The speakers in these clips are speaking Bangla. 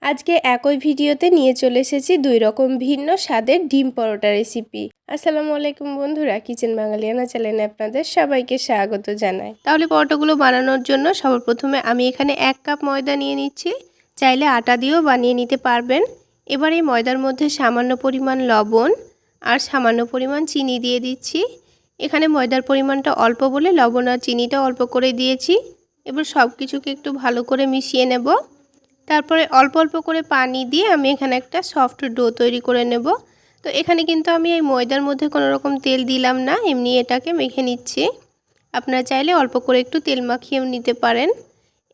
আজকে একই ভিডিওতে নিয়ে চলে এসেছি দুই রকম ভিন্ন স্বাদের ডিম পরোটা রেসিপি। আসসালামু আলাইকুম বন্ধুরা, কিচেন বাঙালিয়ানা চ্যানেলে আপনাদের সবাইকে স্বাগত জানাই। তাহলে পরোটাগুলো বানানোর জন্য সবার প্রথমে আমি এখানে 1 কাপ ময়দা নিয়ে নিচ্ছি। চাইলে আটা দিয়েও বানিয়ে নিতে পারবেন। এবার এই ময়দার মধ্যে সামান্য পরিমাণ লবণ আর সামান্য পরিমাণ চিনি দিয়ে দিচ্ছি। এখানে ময়দার পরিমাণটা অল্প বলে লবণ আর চিনিটা অল্প করে দিয়েছি। এবার সব কিছুকে একটু ভালো করে মিশিয়ে নেব। তারপরে অল্প অল্প করে পানি দিয়ে আমি এখানে একটা সফট ডো তৈরি করে নেব। তো এখানে কিন্তু আমি এই ময়দার মধ্যে কোনো রকম তেল দিলাম না, এমনি এটাকে মেখে নিচ্ছি। আপনারা চাইলে অল্প করে একটু তেল মাখিয়েও নিতে পারেন।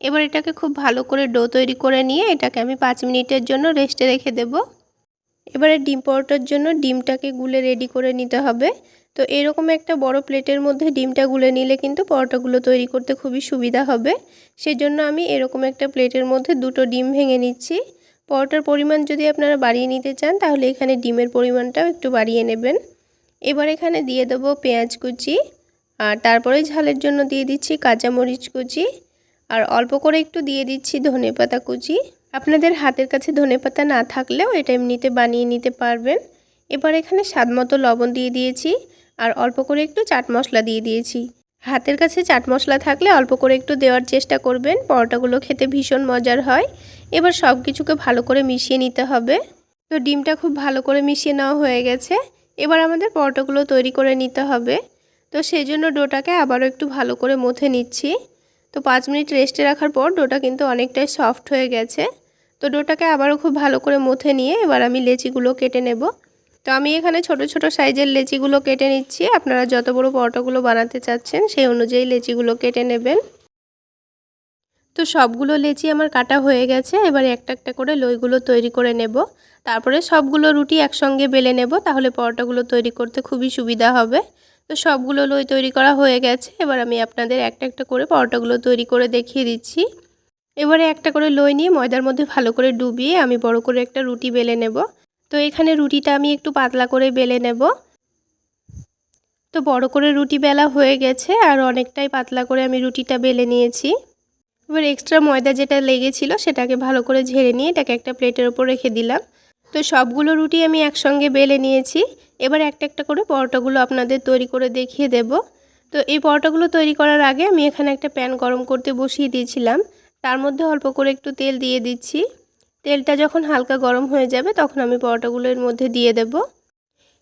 এবার এটাকে খুব ভালো করে ডো তৈরি করে নিয়ে এটাকে আমি 5 মিনিটের জন্য রেস্টে রেখে দেব। এবারে ডিম পরোটার জন্য ডিমটাকে গুলে রেডি করে নিতে হবে। তো এরকম একটা বড় প্লেটের মধ্যে ডিমটা গুলে নিলে কিন্তু পরোটাগুলো তৈরি করতে খুবই সুবিধা হবে। সেজন্য আমি এরকম একটা প্লেটের মধ্যে দুটো ডিম ভেঙে নিচ্ছি। পরোটার পরিমাণ যদি আপনারা বাড়িয়ে নিতে চান তাহলে এখানে ডিমের পরিমাণটাও একটু বাড়িয়ে নেবেন। এবার এখানে দিয়ে দেবো পেঁয়াজ কুচি, আর তারপরে ঝালের জন্য দিয়ে দিচ্ছি কাঁচামরিচ কুচি, আর অল্প করে একটু দিয়ে দিচ্ছি ধনেপাতা কুচি। আপনাদের হাতের কাছে ধনেপাতা না থাকলেও এটা এমনিতে বানিয়ে নিতে পারবেন। এবার এখানে স্বাদমতো লবণ দিয়ে দিয়েছি, আর অল্প করে একটু চাট মশলা দিয়ে দিয়েছি। হাতের কাছে চাট মশলা থাকলে অল্প করে একটু দেওয়ার চেষ্টা করবেন, পরোটাগুলো খেতে ভীষণ মজার হয়। এবার সব কিছুকে ভালো করে মিশিয়ে নিতে হবে। তো ডিমটা খুব ভালো করে মিশিয়ে নেওয়া হয়ে গেছে। এবার আমাদের পরোটাগুলো তৈরি করে নিতে হবে। তো সেই জন্য ডোটাকে আবারও একটু ভালো করে মথে নিচ্ছি। তো 5 মিনিট রেস্টে রাখার পর ডোটা কিন্তু অনেকটাই সফট হয়ে গেছে। তো ডোটাকে আবারও খুব ভালো করে মথে নিয়ে এবার আমি লেচিগুলো কেটে নেব। তো আমি এখানে ছোট ছোট সাইজের লেচিগুলো কেটে নিচ্ছি। আপনারা যত বড় পরোটাগুলো বানাতে চাচ্ছেন সেই অনুযায়ী লেচিগুলো কেটে নেবেন। তো সবগুলো লেচি আমার কাটা হয়ে গেছে। এবার একটা একটা করে লইগুলো তৈরি করে নেব। তারপরে সবগুলো রুটি একসঙ্গে বেলে নেব, তাহলে পরোটাগুলো তৈরি করতে খুবই সুবিধা হবে। তো সবগুলো লই তৈরি করা হয়ে গেছে। এবার আমি আপনাদের একটা একটা করে পরোটাগুলো তৈরি করে দেখিয়ে দিচ্ছি। এবারে একটা করে লই নিয়ে ময়দার মধ্যে ভালো করে ডুবিয়ে আমি বড় করে একটা রুটি বেলে নেব। তো এখানে রুটিটা আমি একটু পাতলা করে বেলে নেব। তো বড় করে রুটি বেলা হয়ে গেছে, আর অনেকটাই পাতলা করে আমি রুটিটা বেলে নিয়েছি। এবার এক্সট্রা ময়দা যেটা লেগেছিল সেটাকে ভালো করে ঝেড়ে নিয়ে এটাকে একটা প্লেটের ওপর রেখে দিলাম। তো সবগুলো রুটি আমি একসঙ্গে বেলে নিয়েছি। এবার একটা একটা করে পরোটাগুলো আপনাদের তৈরি করে দেখিয়ে দেব। তো এই পরোটাগুলো তৈরি করার আগে আমি এখানে একটা প্যান গরম করতে বসিয়ে দিয়েছিলাম। তার মধ্যে অল্প করে একটু তেল দিয়ে দিচ্ছি। তেলটা যখন হালকা গরম হয়ে যাবে তখন আমি পরোটাগুলো এর মধ্যে দিয়ে দেব।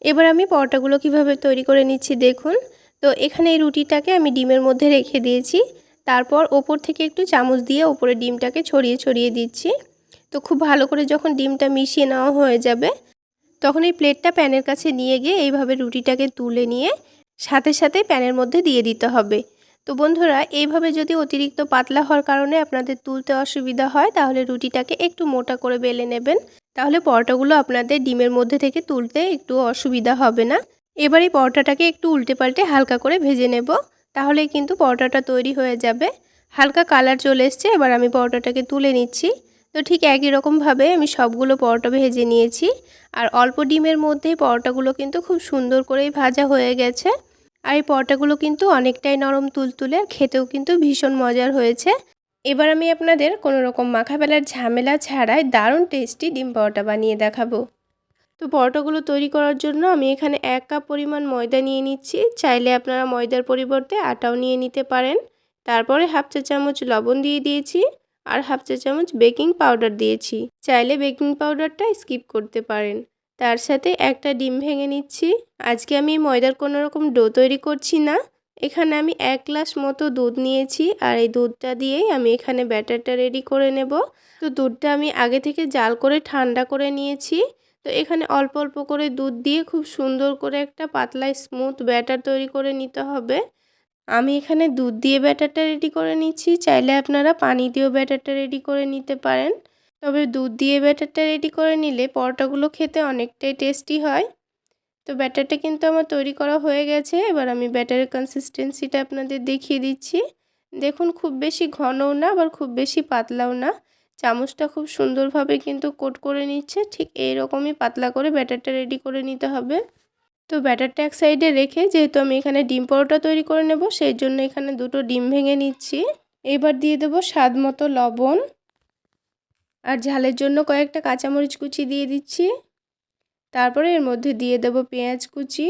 এবার আমি পরোটাগুলো কিভাবে তৈরি করে নিচ্ছি দেখুন। তো এখানে এই রুটিটাকে আমি ডিমের মধ্যে রেখে দিয়েছি। তারপর ওপর থেকে একটু চামচ দিয়ে ওপরে ডিমটাকে ছড়িয়ে ছড়িয়ে দিচ্ছি। তো খুব ভালো করে যখন ডিমটা মিশিয়ে নেওয়া হয়ে যাবে তখন এই প্লেটটা প্যানের কাছে নিয়ে গিয়ে এইভাবে রুটিটাকে তুলে নিয়ে সাথে সাথে প্যানের মধ্যে দিয়ে দিতে হবে। তো বন্ধুরা, এইভাবে যদি অতিরিক্ত পাতলা হওয়ার কারণে আপনাদের তুলতে অসুবিধা হয় তাহলে রুটিটাকে একটু মোটা করে বেলে নেবেন। তাহলে পরোটাগুলো আপনাদের ডিমের মধ্যে থেকে তুলতে একটু অসুবিধা হবে না। এবার এই পরোটাটাকে একটু উল্টে পাল্টে হালকা করে ভেজে নেব, তাহলে কিন্তু পরোটাটা তৈরি হয়ে যাবে। হালকা কালার চলে এসছে, এবার আমি পরোটাটাকে তুলে নিচ্ছি। তো ঠিক একই রকমভাবে আমি সবগুলো পরোটা ভেজে নিয়েছি। আর অল্প ডিমের মধ্যেই পরোটাগুলো কিন্তু খুব সুন্দর করেই ভাজা হয়ে গেছে। আর এই পরোটাগুলো কিন্তু অনেকটাই নরম তুলতুলে, আর খেতেও কিন্তু ভীষণ মজার হয়েছে। এবার আমি আপনাদের কোনো রকম মাখা ফেলার ঝামেলা ছাড়াই দারুণ টেস্টি ডিম পরোটা বানিয়ে দেখাবো। তো পরোটাগুলো তৈরি করার জন্য আমি এখানে 1 কাপ পরিমাণ ময়দা নিয়ে নিচ্ছি। চাইলে আপনারা ময়দার পরিবর্তে আটাও নিয়ে নিতে পারেন। তারপরে হাফ চা চামচ লবণ দিয়ে দিয়েছি, আর হাফ চা চামচ বেকিং পাউডার দিয়েছি। চাইলে বেকিং পাউডারটা স্কিপ করতে পারেন। তার সাথে একটা ডিম ভেঙে নিচ্ছি। আজকে আমি ময়দার কোনো রকম ডো তৈরি করছি না। এখানে আমি 1 গ্লাস মতো দুধ নিয়েছি, আর এই দুধটা দিয়েই আমি এখানে ব্যাটারটা রেডি করে নেব। তো দুধটা আমি আগে থেকে জাল করে ঠান্ডা করে নিয়েছি। তো এখানে অল্প অল্প করে দুধ দিয়ে খুব সুন্দর করে একটা পাতলা স্মুথ ব্যাটার তৈরি করে নিতে হবে। আমি এখানে দুধ দিয়ে ব্যাটারটা রেডি করে নিচ্ছি। চাইলে আপনারা পানি দিয়েও ব্যাটারটা রেডি করে নিতে পারেন। তবে দুধ দিয়ে ব্যাটারটা রেডি করে নিলে পরোটাগুলো খেতে অনেকটাই টেস্টি হয়। তো ব্যাটারটা কিন্তু আমার তৈরি করা হয়ে গেছে। এবার আমি ব্যাটারের কনসিস্টেন্সিটা আপনাদের দেখিয়ে দিচ্ছি। দেখুন, খুব বেশি ঘনও না আবার খুব বেশি পাতলাও না। চামচটা খুব সুন্দরভাবে কিন্তু কোট করে নিচ্ছে। ঠিক এইরকমই পাতলা করে ব্যাটারটা রেডি করে নিতে হবে। তো ব্যাটারটা এক সাইডে রেখে, যেহেতু আমি এখানে ডিম পরোটা তৈরি করে নেব সেই জন্য এখানে দুটো ডিম ভেঙে নিচ্ছি। এবার দিয়ে দেবো স্বাদ মতো লবণ, আর ঝালের জন্য কয়েকটা কাঁচামরিচ কুচি দিয়ে দিচ্ছি। তারপরে এর মধ্যে দিয়ে দেব পেঁয়াজ কুচি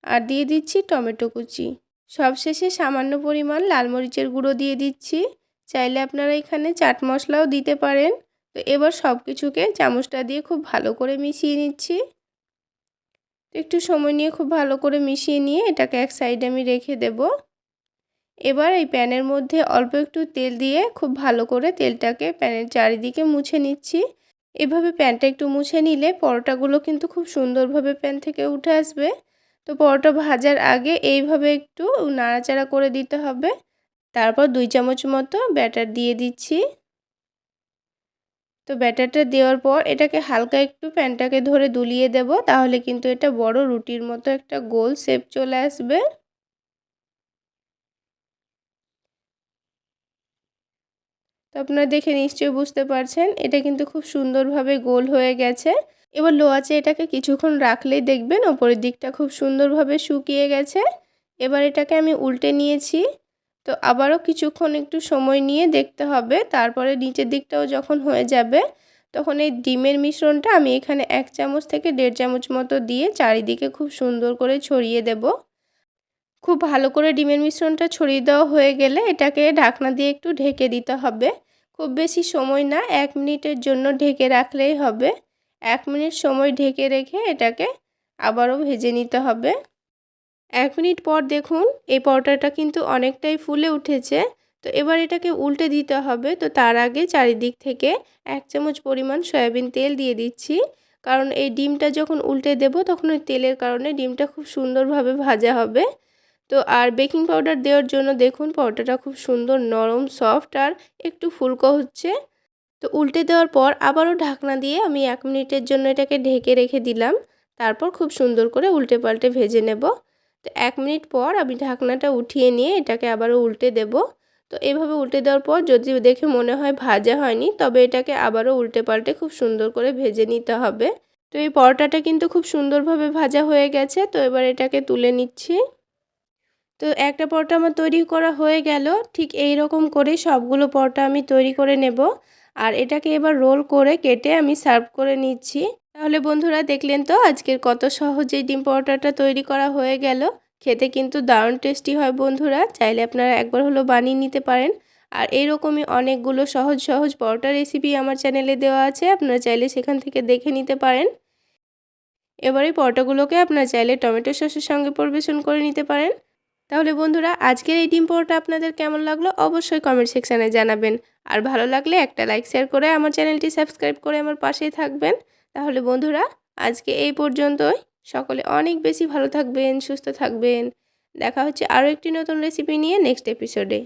আর দিয়ে দিচ্ছি টমেটো কুচি। সবশেষে সামান্য পরিমাণ লাল মরিচের গুঁড়ো দিয়ে দিচ্ছি। চাইলে আপনারা এখানে চাট মশলাও দিতে পারেন। তো এবার সব কিছুকে চামচটা দিয়ে খুব ভালো করে মিশিয়ে নিচ্ছি। একটু সময় নিয়ে খুব ভালো করে মিশিয়ে নিয়ে এটাকে এক সাইডে আমি রেখে দেব। এবার এই প্যানের মধ্যে অল্প একটু তেল দিয়ে খুব ভালো করে তেলটাকে প্যানের চারিদিকে মুছে নিচ্ছি। এভাবে প্যানটা একটু মুছে নিলে পরোটাগুলো কিন্তু খুব সুন্দরভাবে প্যান থেকে উঠে আসবে। তো পরোটা ভাজার আগে এইভাবে একটু নাড়াচাড়া করে দিতে হবে। তারপর 2 চামচ মতো ব্যাটার দিয়ে দিচ্ছি। তো ব্যাটারটা দেওয়ার পর এটাকে হালকা একটু প্যানটাকে ধরে দুলিয়ে দেব, তাহলে কিন্তু এটা বড় রুটির মতো একটা গোল শেপ চলে আসবে। তো আপনারা দেখে নিশ্চয়ই বুঝতে পারছেন এটা কিন্তু খুব সুন্দরভাবে গোল হয়ে গেছে। এবার লো আঁচে এটাকে কিছুক্ষণ রাখলেই দেখবেন ওপরের দিকটা খুব সুন্দরভাবে শুকিয়ে গেছে। এবার এটাকে আমি উল্টে নিয়েছি। তো আবারও কিছুক্ষণ একটু সময় নিয়ে দেখতে হবে। তারপরে নিচের দিকটাও যখন হয়ে যাবে তখন এই ডিমের মিশ্রণটা আমি এখানে 1 চামচ থেকে 1.5 চামচ মতো দিয়ে চারিদিকে খুব সুন্দর করে ছড়িয়ে দেব। খুব ভালো করে ডিমের মিশ্রণটা ছড়িয়ে দেওয়া হয়ে গেলে এটাকে ঢাকনা দিয়ে একটু ঢেকে দিতে হবে। খুব বেশি সময় না, 1 মিনিটের জন্য ঢেকে রাখলেই হবে। 1 মিনিট সময় ঢেকে রেখে এটাকে আবারও ভেজে নিতে হবে। 1 মিনিট পর দেখুন এই পরোটাটা কিন্তু অনেকটাই ফুলে উঠেছে। তো এবার এটাকে উল্টে দিতে হবে। তো তার আগে চারিদিক থেকে 1 চামচ পরিমাণ সয়াবিন তেল দিয়ে দিচ্ছি। কারণ এই ডিমটা যখন উল্টে দেব তখন ওই তেলের কারণে ডিমটা খুব সুন্দরভাবে ভাজা হবে। তো আর বেকিং পাউডার দেওয়ার জন্য দেখুন পরোটাটা খুব সুন্দর নরম সফট আর একটু ফুলকো হচ্ছে। তো উল্টে দেওয়ার পর আবারও ঢাকনা দিয়ে আমি 1 মিনিটের জন্য এটাকে ঢেকে রেখে দিলাম। তারপর খুব সুন্দর করে উল্টে পাল্টে ভেজে নেব। তো 1 মিনিট পর আমি ঢাকনাটা উঠিয়ে নিয়ে এটাকে আবারও উল্টে দেব। তো এভাবে উল্টে দেওয়ার পর যদি দেখে মনে হয় ভাজা হয়নি, তবে এটাকে আবারও উল্টে পাল্টে খুব সুন্দর করে ভেজে নিতে হবে। তো এই পরোটাটা কিন্তু খুব সুন্দরভাবে ভাজা হয়ে গেছে। তো এবার এটাকে তুলে নিচ্ছি। তো একটা পরোটা আমার তৈরি করা হয়ে গেল। ঠিক এই রকম করে সবগুলো পরোটা আমি তৈরি করে নেব। আর এটাকে এবার রোল করে কেটে আমি সার্ভ করে নিচ্ছি। তাহলে বন্ধুরা দেখলেন তো আজকের কত সহজেই ডিম পরোটাটা তৈরি করা হয়ে গেল। খেতে কিন্তু দারুণ টেস্টি হয় বন্ধুরা। চাইলে আপনারা একবার হলো বানিয়ে নিতে পারেন। আর এইরকমই অনেকগুলো সহজ সহজ পরোটা রেসিপি আমার চ্যানেলে দেওয়া আছে, আপনারা চাইলে সেখান থেকে দেখে নিতে পারেন। এবার এই পরোটাগুলোকে আপনারা চাইলে টমেটো সসের সঙ্গে পরিবেশন করে নিতে পারেন। তাহলে বন্ধুরা আজকের এই ডিম পরোটা আপনাদের কেমন লাগলো অবশ্যই কমেন্ট সেকশানে জানাবেন। আর ভালো লাগলে একটা লাইক শেয়ার করে আমার চ্যানেলটি সাবস্ক্রাইব করে আমার পাশেই থাকবেন। তাহলে বন্ধুরা আজকে এই পর্যন্তই। সকলে অনেক বেশি ভালো থাকবেন, সুস্থ থাকবেন। দেখা হচ্ছে আরও একটি নতুন রেসিপি নিয়ে নেক্সট এপিসোডে।